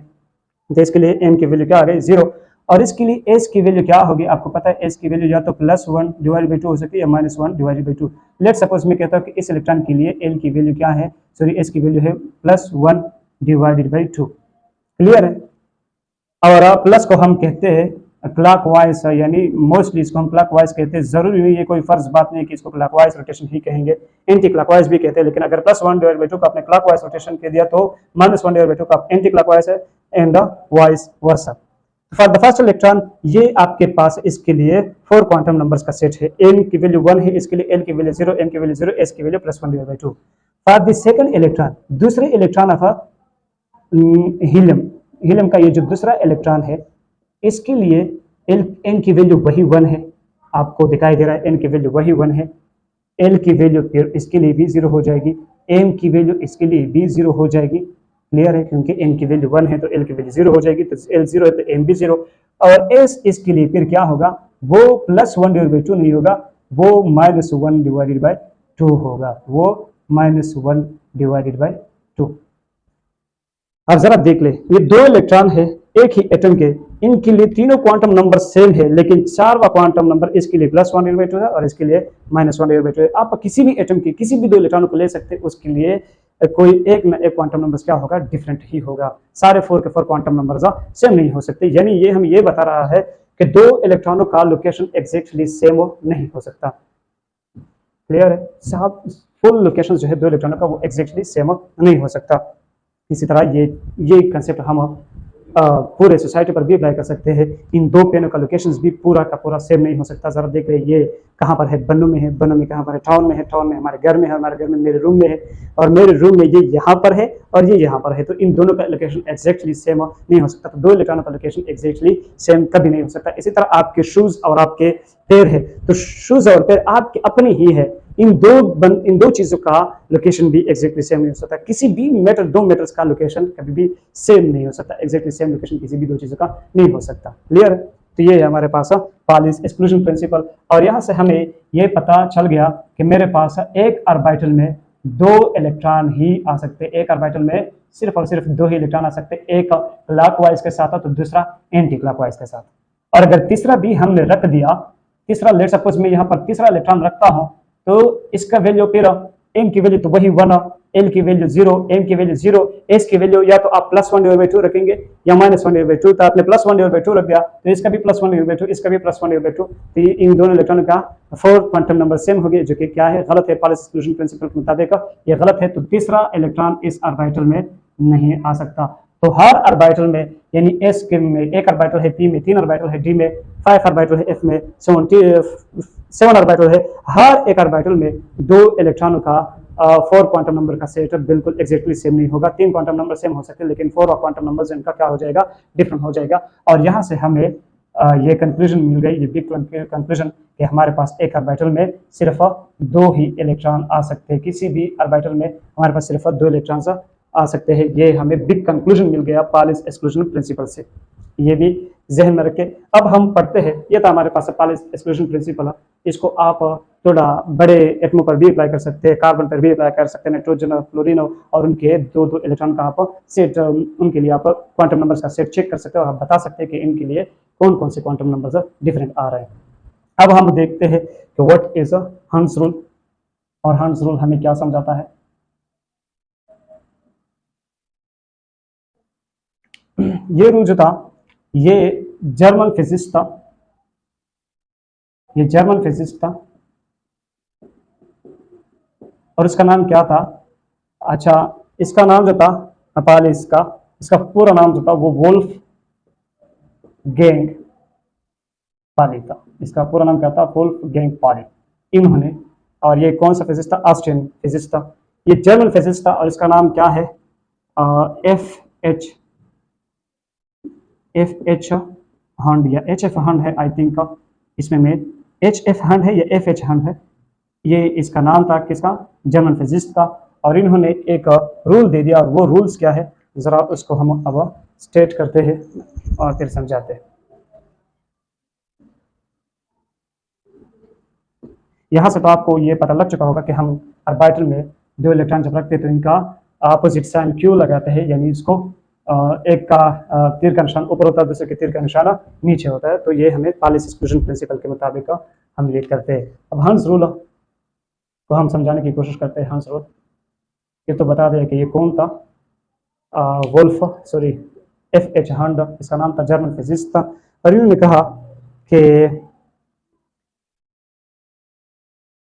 तो इसके लिए m की वैल्यू क्या आ गई 0। और इसके लिए s की वैल्यू क्या होगी, आपको पता है s की वैल्यू या तो +1 डिवाइड बाई 2 हो सकती है या -1 डिवाइड बाई 2। लेट सपोज मैं कहता हूँ कि इस इलेक्ट्रॉन के लिए l की वैल्यू क्या है, सॉरी s की वैल्यू है +1 डिवाइडेड बाई 2। क्लियर है। और प्लस को हम कहते हैं क्लॉकवाइज, यानी मोस्टली इसको हम क्लॉकवाइज कहते हैं। जरूरी नहीं है, कोई फर्ज बात नहीं कि इसको क्लॉकवाइज रोटेशन ही कहेंगे, एंटी क्लॉकवाइज भी कहते हैं। लेकिन अगर +1 डिवाइड बाई 2 का आपने क्लॉकवाइज रोटेशन कह दिया तो -1 डिवाइड बाई 2 का एंटी क्लॉकवाइज है, and vice versa. For the first electron, ये आपके पास इसके लिए 4 क्वांटम नंबर्स का सेट है। n की वैल्यू 1 है, इसके लिए l की वैल्यू 0, m की वैल्यू 0, s की value +1 divide by 2। For the second electron, दूसरे इलेक्ट्रॉन ऑफ हीलियम का ये जो दूसरा इलेक्ट्रॉन है, इसके लिए n की वैल्यू वही 1 है, आपको दिखाई दे रहा है n की वैल्यू वही 1 है। l की वैल्यू फिर इसके लिए भी 0 हो जाएगी, m की वैल्यू इसके लिए भी 0 हो जाएगी। क्लियर है, क्योंकि n की वैल्यू 1 है तो l की वैल्यू 0 हो जाएगी, तो l 0 है तो m भी 0। और s इसके लिए फिर क्या होगा, वो +1 डिवाइड बाई 2 नहीं होगा, वो -1 डिवाइडेड बाई 2 होगा, वो -1 डिवाइडेड बाई 2। अब जरा देख ले, ये 2 इलेक्ट्रॉन है एक ही एटम के, इनके लिए तीनों क्वांटम नंबर सेम है, लेकिन 4वां क्वांटम नंबर इसके लिए +1 डिवाइड बाई 2 है और इसके लिए -1 डिवाइड बाई 2 है। आप किसी भी एटम के किसी भी 2 इलेक्ट्रॉनों को ले सकते हैं, उसके लिए कोई एक ना एक क्वांटम नंबर क्या होगा, डिफरेंट ही होगा। सारे 4 के 4 क्वांटम नंबर सेम नहीं हो सकते, यानी ये हम ये बता रहा है कि 2 इलेक्ट्रॉनों का लोकेशन एग्जैक्टली सेम नहीं हो सकता। क्लियर है साहब, फुल लोकेशन जो है 2 इलेक्ट्रॉनों का वो एग्जैक्टली सेम नहीं हो सकता। इसी तरह ये कंसेप्ट हम पूरे सोसाइटी पर भी अप्लाई कर सकते हैं। इन 2 पेनों का लोकेशंस भी पूरा का पूरा सेम नहीं हो सकता। जरा देख रहे हैं, ये कहाँ पर है, बन्नू में है, बन्नू में कहाँ पर है, टाउन में है, टाउन में हमारे घर में है, हमारे घर में मेरे रूम में है, और मेरे रूम में ये यहाँ पर है और ये यहाँ पर है। तो इन दोनों का लोकेशन एग्जैक्टली सेम नहीं हो सकता। तो 2 इलेक्ट्रॉनों का लोकेशन एग्जैक्टली सेम कभी नहीं हो सकता। इसी तरह आपके शूज और आपके पैर है, तो शूज और पैर आपके अपने ही है, इन दो चीजों का लोकेशन भी एग्जैक्टली सेम नहीं हो सकता। किसी भी मेटल, 2 मेटल्स का लोकेशन कभी भी सेम नहीं हो सकता, एग्जैक्टली सेम लोकेशन किसी भी 2 चीजों का नहीं हो सकता। क्लियर है। तो ये है हमारे पास पालिस एक्सक्लूजन प्रिंसिपल। और यहाँ से हमें ये पता चल गया कि मेरे पास एक ऑर्बिटल में 2 इलेक्ट्रॉन ही आ सकते हैं। एक ऑर्बिटल में सिर्फ और सिर्फ 2 ही इलेक्ट्रॉन आ सकते हैं, एक क्लॉकवाइज के साथ तो दूसरा एंटी क्लॉकवाइज के साथ। और अगर तीसरा भी हमने रख दिया, तीसरा लेट सपोज मैं यहाँ पर तीसरा इलेक्ट्रॉन रखता हूँ, तो इसका वैल्यू फिर m की वैल्यू तो वही 1, l की वैल्यू 0, m की वैल्यू 0, s की वैल्यू या तो आप +1 डिवाइड बाई 2 रखेंगे या -1 डिवाइड बाई 2। तो आपने +1 डिवाइड बाई 2 रख दिया तो इसका भी +1 डिवाइड बाई 2, इसका भी +1 डिवाइड बाई 2। तो इन दोनों इलेक्ट्रॉनों का 4 क्वांटम नंबर सेम हो गए, जो कि क्या है, गलत है। पालिस एक्सक्लूजन प्रिंसिपल के मुताबिक ये गलत है। तो तीसरा इलेक्ट्रॉन इस ऑर्बिटल में नहीं आ सकता। तो हर ऑर्बिटल में, यानी s के में एक ऑर्बिटल है, p में 3 ऑर्बिटल है, d में 5 ऑर्बिटल है, f में 7 ऑर्बिटल है, हर एक ऑर्बिटल में 2 इलेक्ट्रॉनों का 4 क्वांटम नंबर का सेट बिल्कुल एग्जैक्टली सेम नहीं होगा। 3 क्वांटम नंबर सेम हो सकते हैं, लेकिन 4 क्वांटम नंबर इनका क्या हो जाएगा, डिफरेंट हो जाएगा। और यहाँ से हमें ये कंक्लूजन मिल गई, ये बिग कंक्लूजन कि हमारे पास एक ऑर्बिटल में सिर्फ 2 ही इलेक्ट्रॉन आ सकते हैं, किसी भी ऑर्बिटल में हमारे पास सिर्फ 2 इलेक्ट्रॉन्स आ सकते हैं। ये हमें बिग कंक्लूजन मिल गया पालिस एक्सक्लूजन प्रिंसिपल से, ये भी जहन में रखें। अब हम पढ़ते हैं, ये तो हमारे पास पालिस एक्सक्लूजन प्रिंसिपल है, इसको आप थोड़ा बड़े एटमों पर भी अप्लाई कर सकते हैं, कार्बन पर भी अप्लाई कर सकते हैं, नाइट्रोजन और फ्लोरीन और उनके 2-2 इलेक्ट्रॉन का आप सेट, उनके लिए आप क्वांटम नंबर्स का सेट चेक कर सकते हैं और आप बता सकते हैं कि इनके लिए कौन कौन से क्वांटम नंबर्स डिफरेंट आ रहे हैं। अब हम देखते हैं कि व्हाट इज हर्ट्ज रूल, और हर्ट्ज रूल हमें क्या समझाता है। ये रूल जो था ये जर्मन फिजिस्ट था, ये जर्मन फिजिस्ट था और इसका नाम क्या था, अच्छा इसका नाम जो था पालिस का, इसका पूरा नाम जो था वो वोल्फ गैंग पाली था, इसका पूरा नाम क्या था, वोल्फ गैंग पाली। इन्होंने, और ये कौन सा फिजिस्ट था, ऑस्ट्रियन फिजिस्ट था, ये जर्मन फिजिस्ट था और इसका नाम क्या है, एफ एच हंड या एच एफ हंड है, आई थिंक इसमें में एच एफ हंड है या एफ एच हंड है, ये इसका नाम था किसका, जर्मन फिजिस्ट का। और इन्होंने एक रूल दे दिया और वो रूल्स क्या है जरा उसको हम अब स्टेट करते हैं और फिर समझाते हैं। यहाँ से तो आपको ये पता लग चुका होगा कि हम ऑर्बिटल में 2 इलेक्ट्रॉन जब रखते हैं तो इनका अपोजिट साइन क्यों लगाते हैं, यानी इसको एक का तीर का निशान ऊपर होता है, दूसरे के तीर का निशान नीचे होता है, तो ये हमें पालिस एक्सक्लूजन प्रिंसिपल के मुताबिक हम ये करते हैं। अब हर्ट्ज रूल को हम समझाने की कोशिश करते हैं। हर्ट्ज रूल ये तो बता दें कि ये कौन था, एफ एच हंड, इसका नाम था, जर्मन फिजिस्ट था, और इन्होंने कहा कि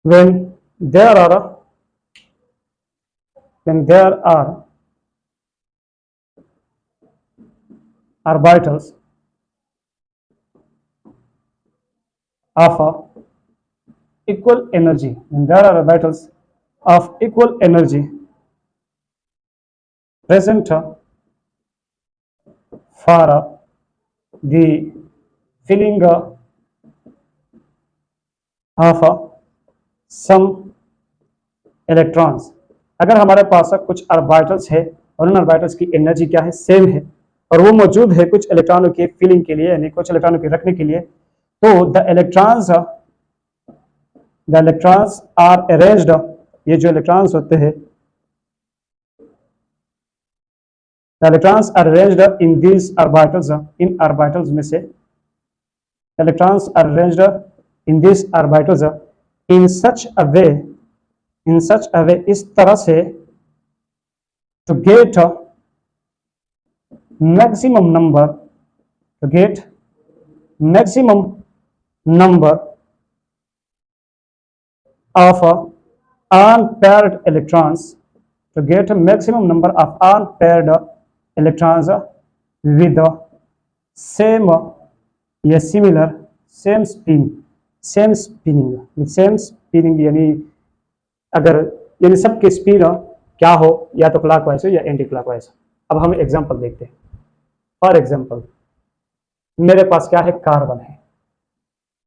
when there are orbitals of equal energy, when there are orbitals of equal energy present for the filling of some electrons, अगर हमारे पास कुछ ऑर्बिटल्स है और उन ऑर्बिटल्स की एनर्जी क्या है, सेम है, और वो मौजूद है कुछ इलेक्ट्रॉनों के फिलिंग के लिए, यानी कुछ इलेक्ट्रॉनों के रखने के लिए, तो द इलेक्ट्रॉन्स आर अरेंज्ड, ये जो इलेक्ट्रॉन्स होते हैं, the electrons are arranged in these orbitals, in orbitals में से electrons are arranged in these orbitals in such a way, इस तरह से, to get maximum number of unpaired electrons, to get a maximum number of unpaired electrons with the same या similar same spinning, यानी अगर यानी सबके speed क्या हो, या तो क्लॉकवाइज हो या एंटी क्लॉकवाइज। अब हम एग्जांपल देखते हैं। फॉर एग्जांपल मेरे पास क्या है, कार्बन है,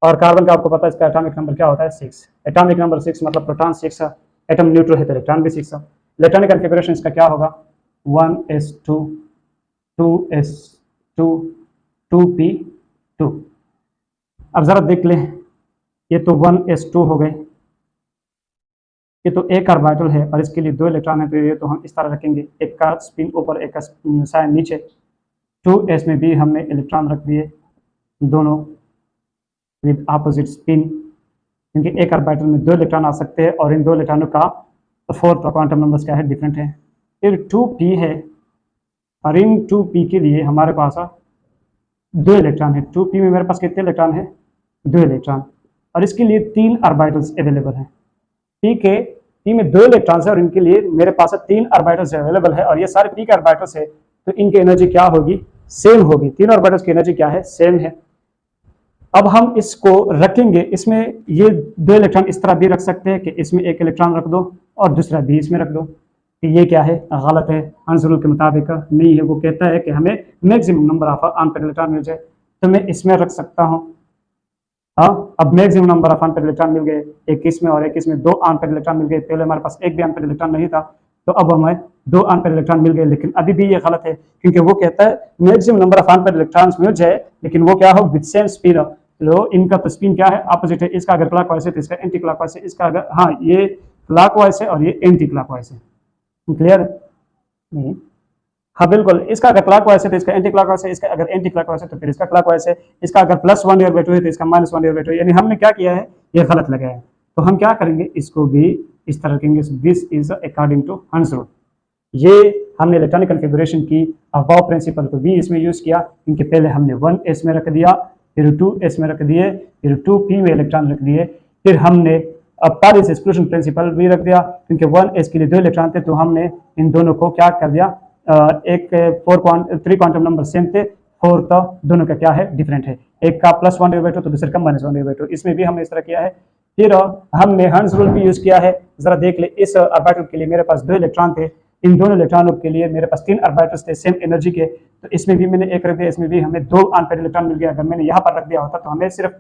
और कार्बन का आपको पता है इसका एटॉमिक नंबर क्या होता है, 6। एटॉमिक नंबर 6 मतलब प्रोटॉन 6 है, एटम न्यूट्रल है तो इलेक्ट्रॉन भी 6 है। इलेक्ट्रॉनिक कॉन्फ़िगरेशन इसका क्या होगा, 1s2 2s2 2p2। अब जरा देख लें, ये तो 1s2 हो गए, ये तो एक ऑर्बिटल है और इसके लिए 2 इलेक्ट्रॉन है, तो ये तो हम इस तरह रखेंगे, एक का स्पिन ऊपर एक का साइन नीचे। 2s में भी हमने इलेक्ट्रॉन रख दिए, दोनों विद अपोजिट स्पिन, क्योंकि एक ऑर्बिटल में 2 इलेक्ट्रॉन आ सकते हैं और इन 2 इलेक्ट्रॉनों का 4th क्वांटम नंबर्स क्या है, डिफरेंट है। फिर 2p है और इन 2p के लिए हमारे पास 2 इलेक्ट्रॉन है। 2p में मेरे पास कितने इलेक्ट्रॉन है, 2 इलेक्ट्रॉन, और इसके लिए 3 ऑर्बिटल्स अवेलेबल हैं। p में 2 इलेक्ट्रॉन्स है और इनके लिए मेरे पास 3 ऑर्बिटल्स अवेलेबल है, और ये सारे p के ऑर्बिटल्स है, तो इनकी एनर्जी क्या होगी, सेम होगी। 3 ऑर्बिटल्स की एनर्जी क्या है, सेम है। अब हम इसको रखेंगे, इसमें ये 2 इलेक्ट्रॉन इस तरह भी रख सकते हैं कि इसमें एक इलेक्ट्रॉन रख दो और दूसरा भी इसमें रख दो, तो ये क्या है, गलत है, हर्ट्ज रूल के मुताबिक नहीं है। वो कहता है कि हमें maximum number of unpaired electron मिल जाए। तो मैं इसमें रख सकता हूँ। हाँ, अब maximum number of unpaired electron मिल गए 21 में, और 21 में 2 अनपेड इलेक्ट्रॉन मिल गए। पहले हमारे पास एक भी अनपेड इलेक्ट्रॉन नहीं था, तो अब हमें 2 अनपेड इलेक्ट्रॉन मिल गए। लेकिन अभी भी ये गलत है, क्योंकि वो कहता है maximum number of unpaired electrons मिल जाए, लेकिन वो क्या हो, विद सेम स्पिन। तो इनका तो स्पिन क्या है, अपोजिट है। इसका अगर क्लॉकवाइज है तो इसका एंटी क्लॉकवाइज है, इसका अगर, हाँ, ये क्लॉकवाइज है और ये एंटी क्लॉकवाइज है। क्लियर है? नहीं, हाँ बिल्कुल, इसका अगर क्लॉकवाइज है तो इसका एंटी क्लॉकवाइज है, इसका अगर एंटी क्लॉकवाइज है तो फिर इसका क्लॉकवाइज है, इसका अगर +1 डिवाइड बाय 2 है तो इसका -1 डिवाइड बाय 2। यानी हमने क्या किया है, ये गलत लगाया है। तो हम क्या करेंगे, इसको भी इस तरह रखेंगे, दिस इज अकॉर्डिंग टू हंस रूल। ये हमने इलेक्ट्रॉनिक कॉन्फ़िगरेशन की अबाव प्रिंसिपल को भी इसमें यूज किया, क्योंकि पहले हमने 1s में रख दिया, फिर 2s में रख दिए, फिर 2p में इलेक्ट्रॉन रख दिए, फिर हमने अब पालिस एक्सक्लूजन प्रिंसिपल भी रख दिया, क्योंकि 1s के लिए 2 इलेक्ट्रॉन थे, तो हमने इन दोनों को क्या कर दिया, एक 3 क्वांटम नंबर सेम थे, 4 तो दोनों का क्या है, डिफरेंट है। एक का +1 डिवाइड बाय 2 तो दूसरे का -1 डिवाइड बाय 2। इसमें भी हमने इस तरह किया है। फिर हमने हंस रूल भी यूज किया है। जरा देख ले, इस ऑर्बिटल के लिए मेरे पास 2 इलेक्ट्रॉन थे, इन दोनों इलेक्ट्रॉनों के लिए मेरे पास 3 ऑर्बिटल्स थे सेम एनर्जी के, तो इसमें भी मैंने एक रख दिया, इसमें भी हमें 2 अनपेड इलेक्ट्रॉन मिल गया। अगर मैंने यहाँ पर रख दिया होता तो हमें सिर्फ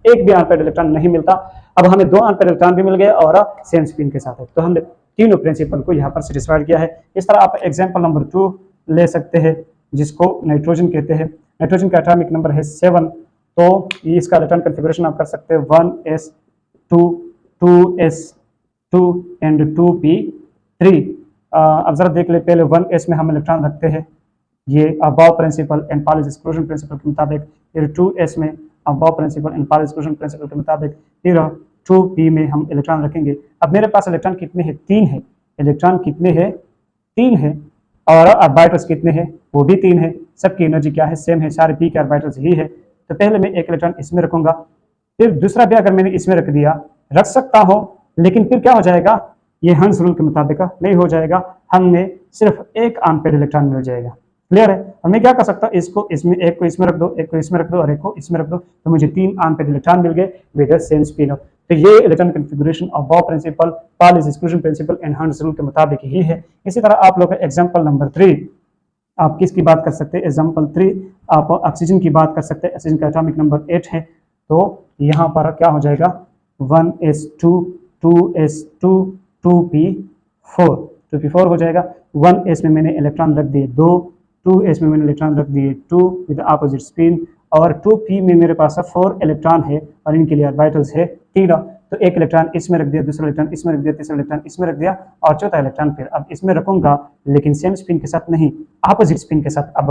एक भी अनपेड इलेक्ट्रॉन नहीं मिलता। अब हमें 2 अनपेड इलेक्ट्रॉन भी मिल गए और सेम स्पिन के साथ है, तो हमने तीनों प्रिंसिपल को यहाँ पर सेटिस्फाइड किया है। इस तरह आप एग्जाम्पल नंबर 2 ले सकते हैं, जिसको नाइट्रोजन कहते हैं। नाइट्रोजन का एटॉमिक नंबर है 7, तो ये इसका इलेक्ट्रॉन कॉन्फ़िगरेशन आप कर सकते हैं 1s2 2s2 एंड 2p3। अब जरा देख ले, पहले 1s में हम इलेक्ट्रॉन रखते हैं, ये aufbau principle and Pauli's exclusion principle के मुताबिक, फिर 2s में aufbau principle and Pauli's exclusion principle के मुताबिक, फिर 2p में हम इलेक्ट्रॉन रखेंगे। अब मेरे पास इलेक्ट्रॉन कितने हैं, 3 है। इलेक्ट्रॉन कितने हैं, 3 है, और ऑर्बिटल्स कितने हैं, वो भी 3 है। सबकी एनर्जी क्या है, सेम है, सारे p के ऑर्बिटल्स ही है। तो पहले मैं एक इलेक्ट्रॉन इसमें रखूंगा, फिर दूसरा भी अगर मैंने इसमें रख दिया, रख सकता हूं, लेकिन फिर क्या हो जाएगा, ये हंस रूल के मुताबिक नहीं हो जाएगा, हमें सिर्फ एक अनपेड इलेक्ट्रॉन मिल जाएगा। क्लियर है? हमें क्या कर सकता हूँ, इसको इसमें, एक को इसमें रख दो, एक को इसमें रख दो और एक को इसमें रख दो, तो मुझे 3 अनपेड इलेक्ट्रॉन मिल गए विद सेम स्पिन। तो ये electron configuration of aufbau principle, Pauli's exclusion principle and Hund's rule के मुताबिक ही है। इसी तरह आप लोग एग्जांपल नंबर 3, आप किसकी बात कर सकते हैं, एग्जांपल 3 आप ऑक्सीजन की बात कर सकते हैं। ऑक्सीजन का एटॉमिक नंबर 8 है, तो यहाँ पर क्या हो जाएगा, 1s2 2s2 2p4 हो जाएगा। 1s में मैंने इलेक्ट्रॉन रख दिए 2, 2s में मैंने इलेक्ट्रॉन रख दिए 2 विद अपोजिट स्पिन, और 2p में मेरे पास 4 इलेक्ट्रॉन है और इनके लिए ऑर्बिटल्स है 3। तो एक इलेक्ट्रॉन इसमें रख दिया, दूसरा इलेक्ट्रॉन इसमें रख दिया, तीसरा इलेक्ट्रॉन इसमें रख दिया, और चौथा इलेक्ट्रॉन फिर अब इसमें रखूंगा, लेकिन सेम स्पिन के साथ नहीं, अपोजिट स्पिन के साथ। अब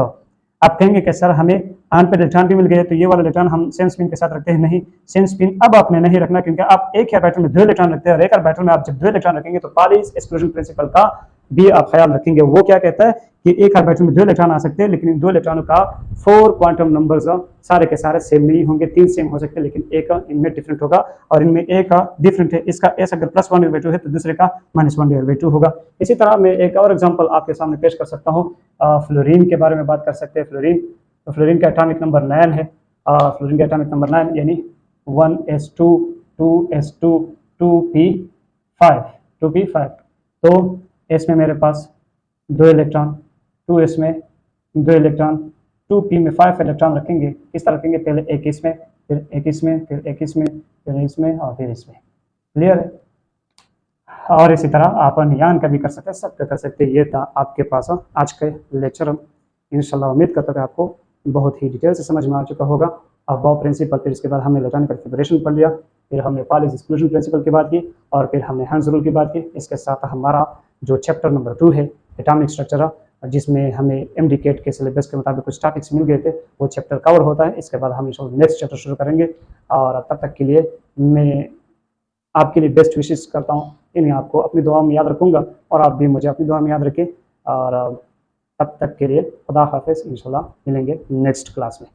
आप कहेंगे कि सर हमें अनपेड इलेक्ट्रॉन भी मिल गए, तो ये वाला इलेक्ट्रॉन हम सेम स्पिन के साथ रखते हैं। नहीं, सेम स्पिन अब आपने नहीं रखना, क्योंकि आप एक ही ऑर्बिटल में 2 इलेक्ट्रॉन रखते हैं, और एक ऑर्बिटल में आप जब 2 इलेक्ट्रॉन रखेंगे तो पालिस एक्सक्लूजन प्रिंसिपल का भी आप ख्याल रखेंगे। वो क्या कहता है कि एक ऑर्बिटल में 2 इलेक्ट्रॉन आ सकते हैं, लेकिन इन 2 इलेक्ट्रॉनों का 4 क्वांटम नंबर्स सारे के सारे सेम नहीं होंगे, 3 सेम हो सकते हैं, लेकिन एक इनमें डिफरेंट होगा, और इनमें एक डिफरेंट है। इसका एस अगर +1 डिवाइड बाय 2 है तो दूसरे का -1 डिवाइड बाय 2 होगा। इसी तरह मैं एक और एग्जांपल आपके सामने पेश कर सकता हूँ, फ्लोरीन के बारे में बात कर सकते हैं। फ्लोरीन, तो फ्लोरीन का एटॉमिक नंबर 9 है। फ्लोरीन का एटॉमिक नंबर 9 यानी 1s2 2s2 2p5। तो s में मेरे पास 2 इलेक्ट्रॉन, 2s में 2 इलेक्ट्रॉन, 2p में 5 इलेक्ट्रॉन रखेंगे। किस तरह रखेंगे, पहले एक इसमें, फिर एक इसमें, फिर एक इसमें, फिर इसमें और फिर इसमें। क्लियर है? और इसी तरह आप नियान का भी कर सकते हैं, सब कर सकते हैं। ये था आपके पास आज के लेक्चर। इंशाल्लाह उम्मीद करता था आपको बहुत ही डिटेल से समझ में आ चुका होगा। अब बॉब प्रिंसिपल, फिर इसके बाद हमने इलेक्ट्रॉनिक कॉन्फ़िगरेशन पढ़ लिया, फिर हमने पालिस एक्सक्लूजन प्रिंसिपल की बात की, और फिर हमने हंस रूल की बात की। इसके साथ हमारा जो चैप्टर नंबर 2 है एटॉमिक स्ट्रक्चर, जिसमें हमें MD-CAT के सिलेबस के मुताबिक कुछ टॉपिक्स मिल गए थे, वो चैप्टर कवर होता है। इसके बाद हम नेक्स्ट चैप्टर शुरू करेंगे, और तब तक के लिए मैं आपके लिए बेस्ट विशेष करता हूँ। इन्हें आपको अपनी दुआ में याद रखूँगा, और आप भी मुझे अपनी दुआ में याद रखें। और तब तक के लिए खुदा हाफिज़, इंशाल्लाह मिलेंगे नेक्स्ट क्लास में।